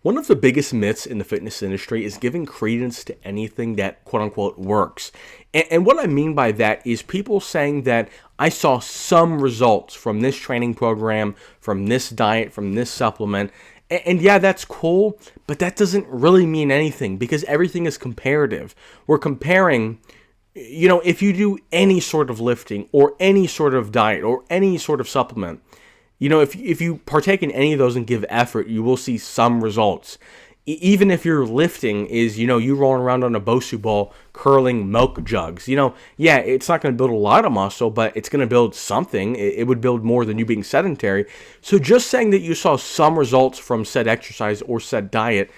One of the biggest myths in the fitness industry is giving credence to anything that quote unquote works. And what I mean by that is people saying that I saw some results from this training program, from this diet, from this supplement. And yeah, that's cool, but that doesn't really mean anything because everything is comparative. We're comparing, if you do any sort of lifting or any sort of diet or any sort of supplement, if you partake in any of those and give effort, you will see some results. Even if your lifting is, you rolling around on a Bosu ball, curling milk jugs, yeah, it's not going to build a lot of muscle, but it's going to build something. It would build more than you being sedentary. So just saying that you saw some results from said exercise or said diet,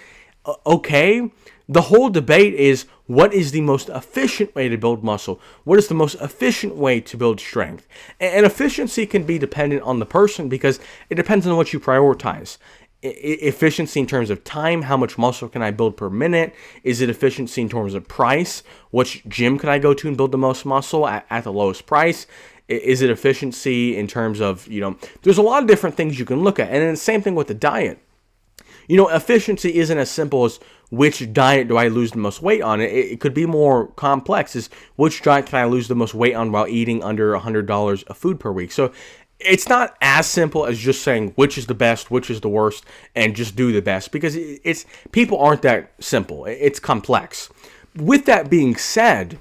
okay. The whole debate is what is the most efficient way to build muscle? What is the most efficient way to build strength? And efficiency can be dependent on the person because it depends on what you prioritize. Efficiency in terms of time, how much muscle can I build per minute? Is it efficiency in terms of price? Which gym can I go to and build the most muscle at the lowest price? Is it efficiency in terms of, there's a lot of different things you can look at. And then the same thing with the diet. Efficiency isn't as simple as which diet do I lose the most weight on. It could be more complex as which diet can I lose the most weight on while eating under $100 of food per week. So it's not as simple as just saying which is the best, which is the worst, and just do the best because it's people aren't that simple. It's complex. With that being said,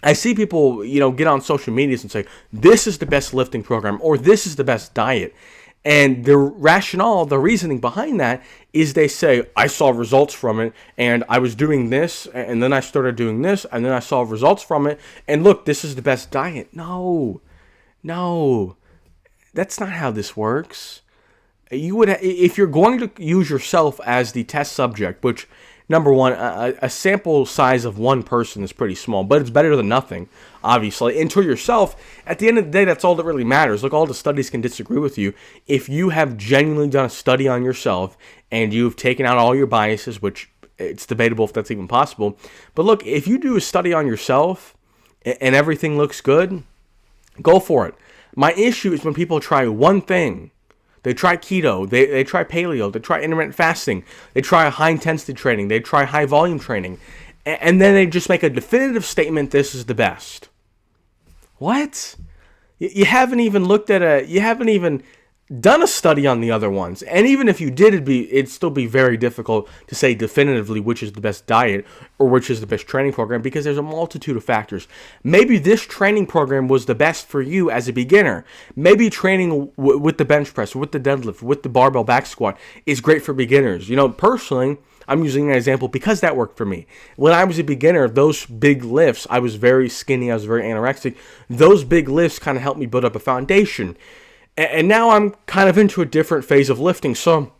I see people, get on social media and say, this is the best lifting program or this is the best diet. And the rationale, the reasoning behind that is they say, I saw results from it, and I was doing this, and then I started doing this, and then I saw results from it, and look, this is the best diet. No, that's not how this works. You would, if you're going to use yourself as the test subject, which, number one, a sample size of one person is pretty small, but it's better than nothing, obviously. And to yourself, at the end of the day, that's all that really matters. Look, all the studies can disagree with you. If you have genuinely done a study on yourself and you've taken out all your biases, which it's debatable if that's even possible, but look, if you do a study on yourself and everything looks good, go for it. My issue is when people try one thing. They try keto, they try paleo, they try intermittent fasting, they try high-intensity training, they try high-volume training, and then they just make a definitive statement, this is the best. What? You haven't even you haven't even done a study on the other ones. And even if you did, it'd still be very difficult to say definitively which is the best diet or which is the best training program because there's a multitude of factors. Maybe this training program was the best for you as a beginner. Maybe training with the bench press, with the deadlift, with the barbell back squat is great for beginners. Personally, I'm using an example because that worked for me. When I was a beginner, those big lifts, I was very skinny, I was very anorexic. Those big lifts kind of helped me build up a foundation. And now I'm kind of into a different phase of lifting. So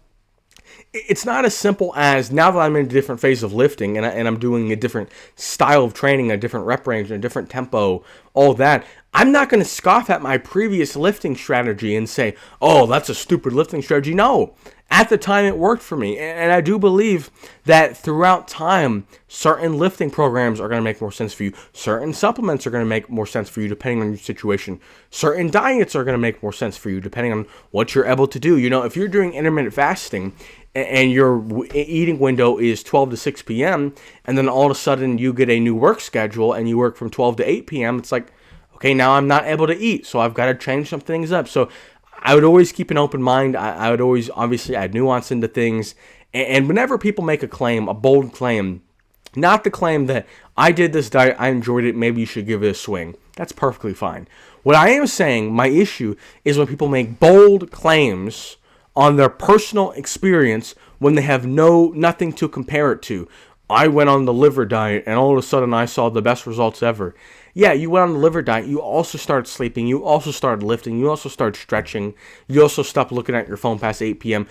it's not as simple as now that I'm in a different phase of lifting and I'm doing a different style of training, a different rep range, a different tempo, all that. I'm not going to scoff at my previous lifting strategy and say, oh, that's a stupid lifting strategy. No. At the time, it worked for me. And I do believe that throughout time, certain lifting programs are going to make more sense for you. Certain supplements are going to make more sense for you depending on your situation. Certain diets are going to make more sense for you depending on what you're able to do. If you're doing intermittent fasting and your eating window is 12 to 6 p.m., and then all of a sudden you get a new work schedule and you work from 12 to 8 p.m., it's like, okay, now I'm not able to eat, so I've got to change some things up. So I would always keep an open mind. I would always obviously add nuance into things. And whenever people make a claim, a bold claim, not the claim that I did this diet, I enjoyed it, maybe you should give it a swing. That's perfectly fine. What I am saying, my issue, is when people make bold claims on their personal experience when they have nothing to compare it to. I went on the liver diet and all of a sudden I saw the best results ever. Yeah, you went on the liver diet, you also started sleeping, you also started lifting, you also started stretching, you also stopped looking at your phone past 8 p.m.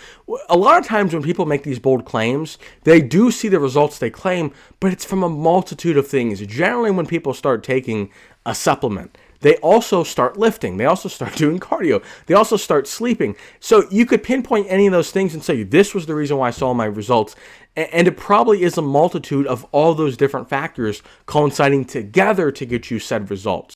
A lot of times when people make these bold claims, they do see the results they claim, but it's from a multitude of things. Generally when people start taking a supplement, they also start lifting. They also start doing cardio. They also start sleeping. So you could pinpoint any of those things and say, this was the reason why I saw my results. And it probably is a multitude of all those different factors coinciding together to get you said results.